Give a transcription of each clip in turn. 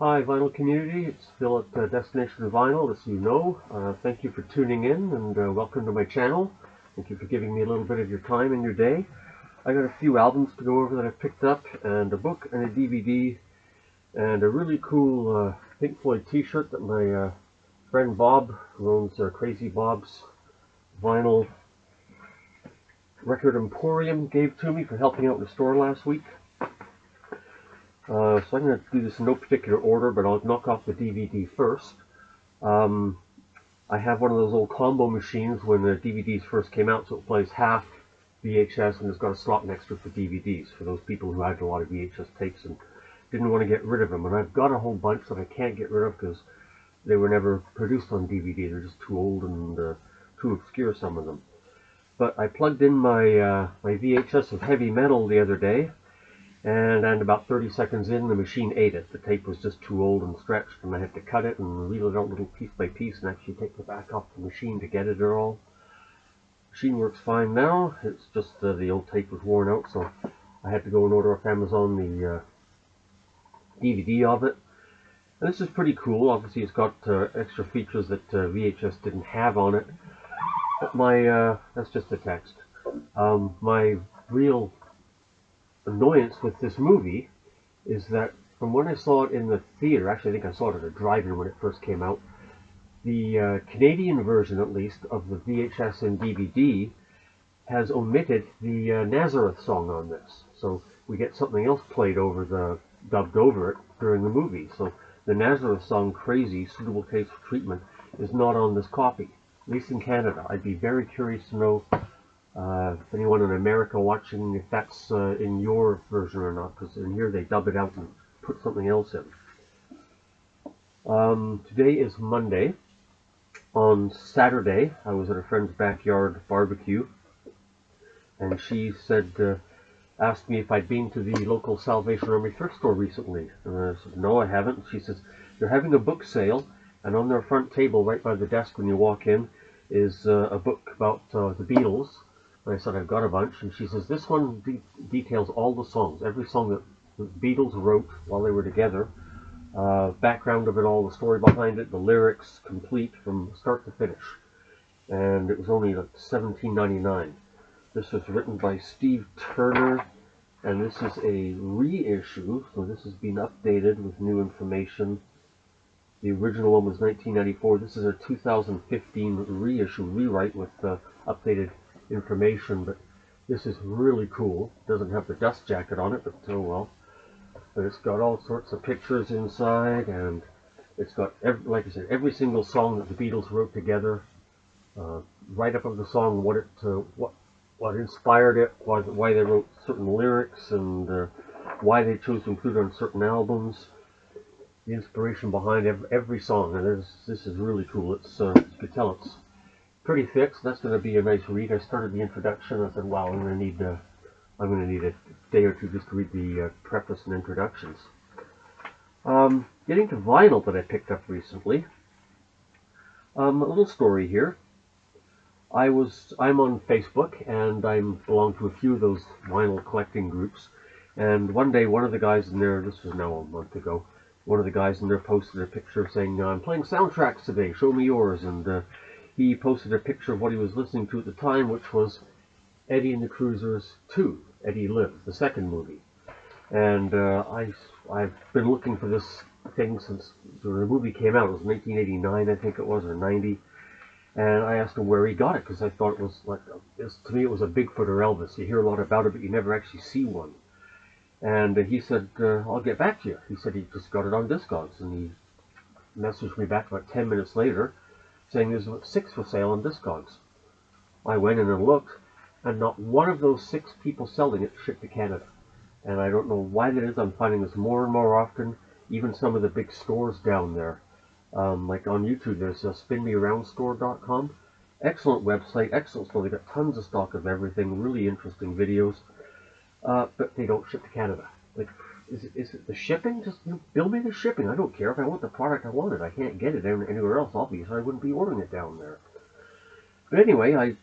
Hi, vinyl community. It's Phil at Destination Vinyl, as you know. Thank you for tuning in and welcome to my channel. Thank you for giving me a little bit of your time and your day. I got a few albums to go over that I picked up, and a book and a DVD, and a really cool Pink Floyd t-shirt that my friend Bob, who owns Crazy Bob's Vinyl Record Emporium, gave to me for helping out in the store last week. So I'm going to do this in no particular order, but I'll knock off the DVD first. I have one of those old combo machines when the DVDs first came out, so it plays half VHS and it's got a slot next to it for DVDs, for those people who had a lot of VHS tapes and didn't want to get rid of them. And I've got a whole bunch that I can't get rid of because they were never produced on DVD. They're just too old and too obscure, some of them. But I plugged in my VHS of heavy metal the other day, and about 30 seconds in, the machine ate it. The tape was just too old and stretched, and I had to cut it and reel it out little piece by piece and actually take the back off the machine to get it all. The machine works fine now. It's just the old tape was worn out, so I had to go and order off Amazon the DVD of it. And this is pretty cool. Obviously, it's got extra features that VHS didn't have on it. But that's just the text. My real annoyance with this movie is that from when I saw it in the theater, actually I think I saw it at a drive-in when it first came out, the Canadian version at least of the VHS and DVD has omitted the Nazareth song on this. So we get something else played dubbed over it during the movie. So the Nazareth song, Crazy, Suitable Case for Treatment, is not on this copy, at least in Canada. I'd be very curious to know if anyone in America watching, if that's in your version or not, because in here they dub it out and put something else in. Today is Monday. On Saturday, I was at a friend's backyard barbecue, and she asked me if I'd been to the local Salvation Army thrift store recently. And I said, no, I haven't. She says, they're having a book sale, and on their front table, right by the desk when you walk in, is a book about the Beatles. And I said, I've got a bunch. And she says, this one details all the songs, every song that the Beatles wrote while they were together, background of it all, the story behind it, the lyrics, complete from start to finish. And it was only like $17.99. This was written by Steve Turner, and this is a reissue, so this has been updated with new information. The original one was 1994. This is a 2015 reissue, rewrite with updated information, but this is really cool. It doesn't have the dust jacket on it, but oh well. But it's got all sorts of pictures inside, and it's got, like I said, every single song that the Beatles wrote together, right up of the song, what inspired it, why they wrote certain lyrics, and why they chose to include it on certain albums, the inspiration behind every song. And this is really cool. It's you can tell it's pretty thick, so that's going to be a nice read. I started the introduction. I said, wow, I'm going to need a day or two just to read the preface and introductions. Getting to vinyl that I picked up recently. A little story here. I'm on Facebook, and I belong to a few of those vinyl collecting groups. And one day, one of the guys in there, this was now a month ago, one of the guys in there posted a picture saying, I'm playing soundtracks today, show me yours. And he posted a picture of what he was listening to at the time, which was Eddie and the Cruisers 2, Eddie Lives, the second movie. And I've been looking for this thing since the movie came out. It was 1989, I think it was, or 90. And I asked him where he got it, because I thought it was like, to me it was a Bigfoot or Elvis. You hear a lot about it, but you never actually see one. And he said, I'll get back to you. He said he just got it on Discogs, and he messaged me back about 10 minutes later, saying there's 6 for sale on Discogs. I went in and looked, and not one of those 6 people selling it shipped to Canada. And I don't know why that is. I'm finding this more and more often. Even some of the big stores down there. Like on YouTube, there's spinmearoundstore.com. Excellent website, excellent store. They got tons of stock of everything, really interesting videos. But they don't ship to Canada. Like, is it the shipping? Just bill me the shipping. I don't care. If I want the product, I want it. I can't get it anywhere else, obviously. I wouldn't be ordering it down there. But anyway, I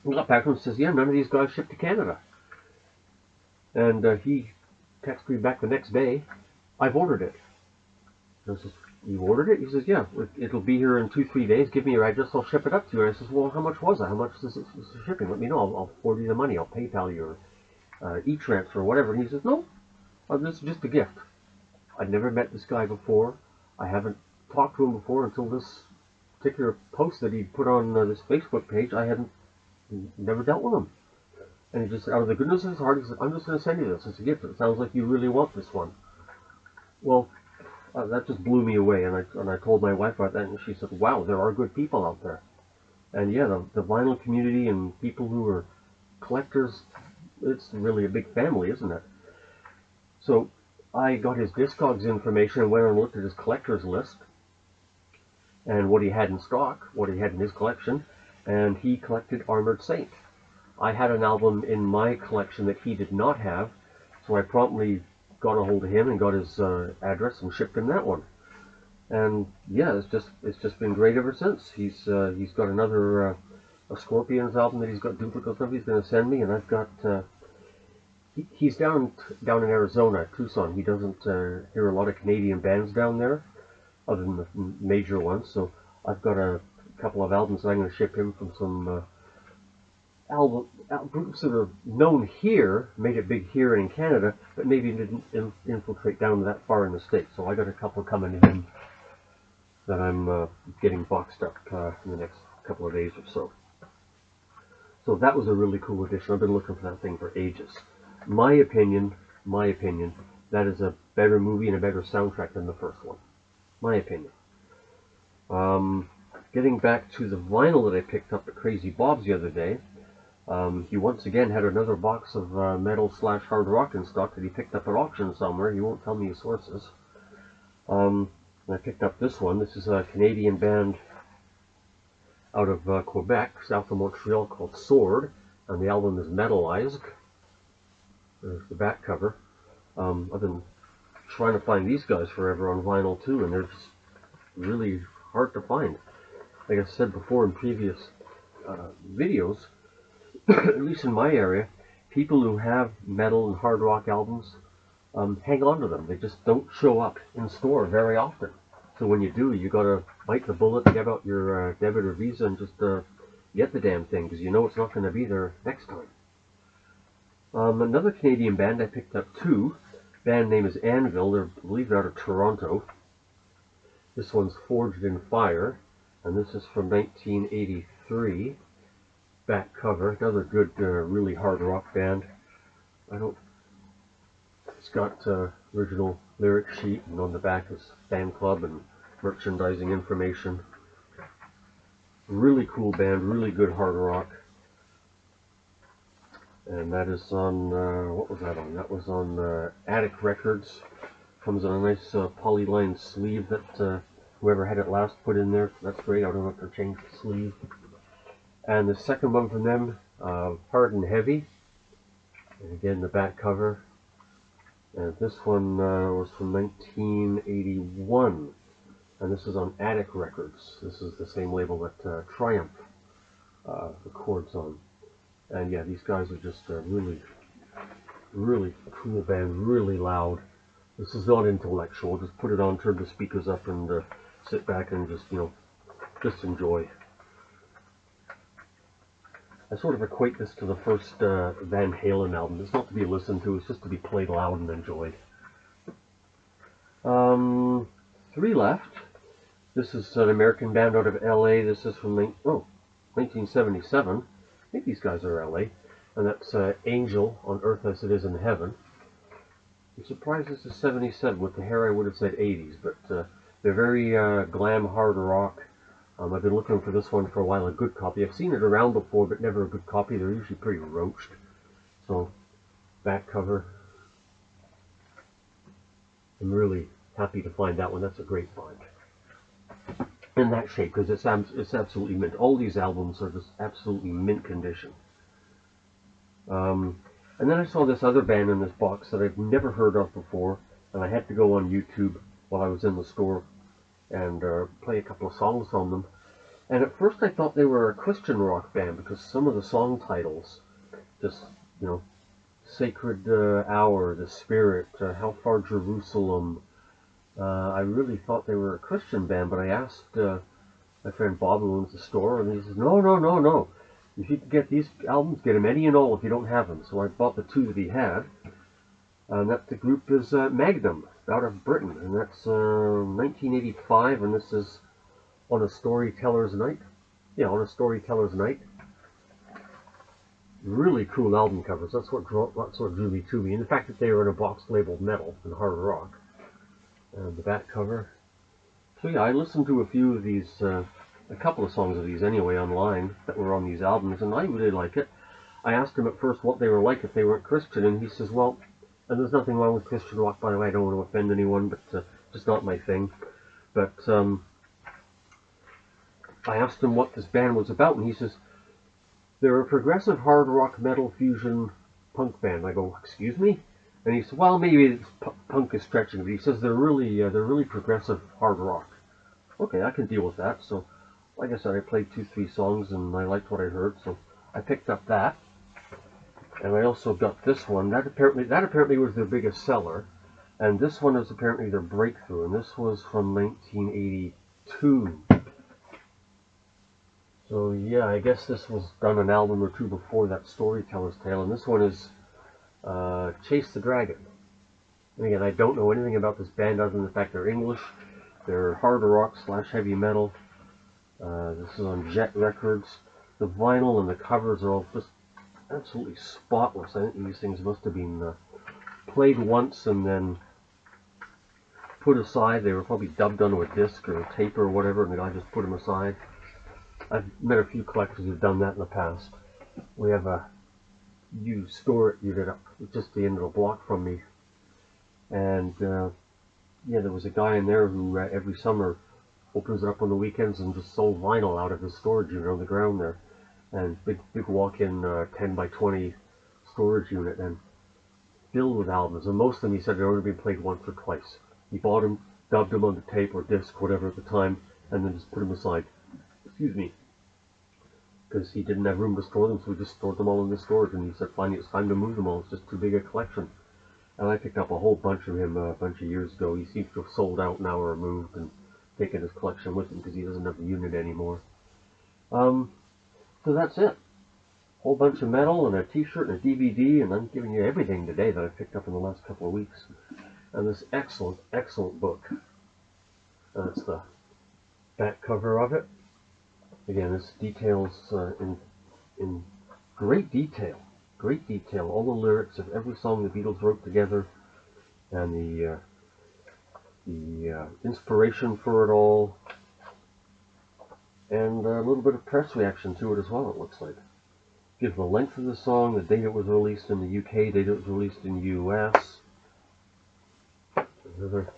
got back to him and says, yeah, none of these guys ship to Canada. And he texted me back the next day, I've ordered it. And I says, you ordered it? He says, yeah, it'll be here in 2-3 days. Give me your address, I'll ship it up to you. And I says, well, how much was it? How much is this shipping? Let me know. I'll forward you the money. I'll PayPal you or e-transfer or whatever. And he says, no, this is just a gift. I'd never met this guy before. I haven't talked to him before until this particular post that he put on this Facebook page. I hadn't never dealt with him. And he just, out of the goodness of his heart, he said, I'm just going to send you this. It's a gift. It sounds like you really want this one. Well, that just blew me away. And I told my wife about that, and she said, wow, there are good people out there. And yeah, the vinyl community and people who are collectors, it's really a big family, isn't it? So I got his Discogs information and went and looked at his collector's list and what he had in stock, what he had in his collection, and he collected Armored Saint. I had an album in my collection that he did not have, so I promptly got a hold of him and got his address and shipped him that one. And yeah, it's just been great ever since. He's got another a Scorpions album that he's got duplicates of. He's going to send me, and I've got. He's down in Arizona, Tucson. He doesn't hear a lot of Canadian bands down there, other than the major ones. So I've got a couple of albums that I'm going to ship him from some groups that are known here, made it big here in Canada, but maybe didn't infiltrate down that far in the States. So I got a couple coming in that I'm getting boxed up in the next couple of days or so. So that was a really cool addition. I've been looking for that thing for ages. My opinion, that is a better movie and a better soundtrack than the first one. My opinion. Getting back to the vinyl that I picked up at Crazy Bob's the other day, he once again had another box of metal/hard rock in stock that he picked up at auction somewhere. He won't tell me his sources. I picked up this one. This is a Canadian band out of Quebec, south of Montreal, called Sword, and the album is Metalized. There's the back cover. I've been trying to find these guys forever on vinyl too, and they're just really hard to find. Like I said before in previous videos, at least in my area, people who have metal and hard rock albums hang on to them. They just don't show up in store very often. So when you do, you gotta bite the bullet, get out your debit or Visa, and just get the damn thing, because you know it's not going to be there next time. Another Canadian band I picked up too. Band name is Anvil. They're, I believe, they're out of Toronto. This one's Forged in Fire, and this is from 1983. Back cover, another good, really hard rock band. It's got original lyric sheet, and on the back is fan club and merchandising information. Really cool band, really good hard rock. And that is on, what was that on? That was on Attic Records. Comes in a nice polyline sleeve that whoever had it last put in there. That's great. I don't have to change the sleeve. And the second one from them, Hard and Heavy. And again, the back cover. And this one was from 1981. And this is on Attic Records. This is the same label that Triumph records on. And yeah, these guys are just really, really cool band, really loud. This is not intellectual. Just put it on, turn the speakers up, and sit back and just, just enjoy. I sort of equate this to the first Van Halen album. It's not to be listened to, it's just to be played loud and enjoyed. 3 left. This is an American band out of LA. This is from 1977. I think these guys are LA. And that's Angel, On Earth as It Is in Heaven. I'm surprised this is 77. With the hair I would have said 80s, but they're very glam hard rock. I've been looking for this one for a while, a good copy. I've seen it around before, but never a good copy. They're usually pretty roached. So, back cover. I'm really happy to find that one. That's a great find. In that shape, because it's absolutely mint. All these albums are just absolutely mint condition. And then I saw this other band in this box that I've never heard of before, and I had to go on YouTube while I was in the store and play a couple of songs on them. And at first I thought they were a Christian rock band, because some of the song titles, just, Sacred Hour, The Spirit, How Far Jerusalem, I really thought they were a Christian band, but I asked my friend Bob, who owns the store, and he says, no, no, no, no. If you can get these albums, get them any and all if you don't have them. So I bought the two that he had. And that the group is Magnum, out of Britain. And that's 1985, and this is On a Storyteller's Night. Yeah, On a Storyteller's Night. Really cool album covers. That's what drew me to me. And the fact that they were in a box labeled metal and hard rock. And the back cover. So yeah, I listened to a few of these, a couple of songs of these anyway online that were on these albums, and I really like it. I asked him at first what they were like if they weren't Christian, and he says, well, and there's nothing wrong with Christian rock, by the way, I don't want to offend anyone, but just not my thing. But I asked him what this band was about, and he says, they're a progressive hard rock metal fusion punk band. I go, excuse me? And he said, well, maybe punk is stretching, but he says they're really progressive hard rock. Okay, I can deal with that. So, like I said, I played 2-3 songs, and I liked what I heard, so I picked up that. And I also got this one. That apparently was their biggest seller, and this one is apparently their breakthrough. And this was from 1982. So yeah, I guess this was done an album or two before that, Storyteller's Tale, and this one is Chase the Dragon. And again, I don't know anything about this band other than the fact they're English. They're hard rock / heavy metal. This is on Jet Records. The vinyl and the covers are all just absolutely spotless. I think these things must have been played once and then put aside. They were probably dubbed onto a disc or a tape or whatever, and the guy just put them aside. I've met a few collectors who've done that in the past. We have a used storage unit up just the end of the block from me, and yeah, there was a guy in there who every summer opens it up on the weekends and just sold vinyl out of his storage unit on the ground there, and big walk-in 10 by 20 storage unit, and filled with albums, and most of them he said had only been played once or twice. He bought them, dubbed them onto tape or disc, whatever at the time, and then just put them aside. Excuse me. Because he didn't have room to store them, so he just stored them all in the storage, and he said finally it's time to move them all, it's just too big a collection. And I picked up a whole bunch of him a bunch of years ago. He seems to have sold out now or moved and taken his collection with him because he doesn't have the unit anymore. So that's it. Whole bunch of metal and a t-shirt and a DVD, and I'm giving you everything today that I picked up in the last couple of weeks. And this excellent, excellent book. That's the back cover of it. Again, this details in great detail. Great detail. All the lyrics of every song the Beatles wrote together, and the inspiration for it all, and a little bit of press reaction to it as well, it looks like. Gives the length of the song, the date it was released in the UK, date it was released in the US. Another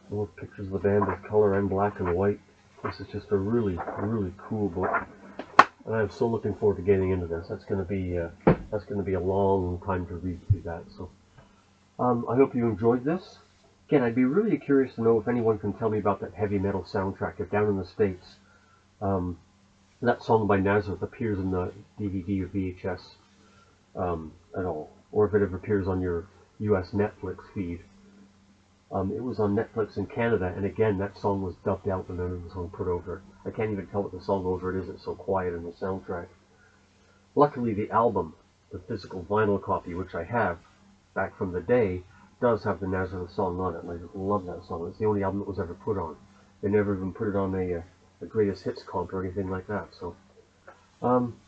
more pictures of the band with color and black and white. This is just a really, really cool book. And I'm so looking forward to getting into this. That's going to be a long time to read through that. So I hope you enjoyed this. Again, I'd be really curious to know if anyone can tell me about that heavy metal soundtrack. If down in the States, that song by Nazareth appears in the DVD or VHS at all, or if it ever appears on your US Netflix feed. It was on Netflix in Canada, and again, that song was dubbed out and then the song put over it. I can't even tell what the song over it is, it's so quiet in the soundtrack. Luckily, the album, the physical vinyl copy, which I have back from the day, does have the Nazareth song on it, and I just love that song. It's the only album that was ever put on. They never even put it on a greatest hits comp or anything like that. So,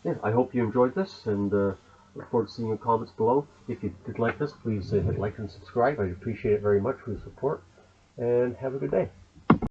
yeah, I hope you enjoyed this, and look forward to seeing your comments below. If you did like this, please hit like and subscribe. I'd appreciate it very much for your support, and have a good day.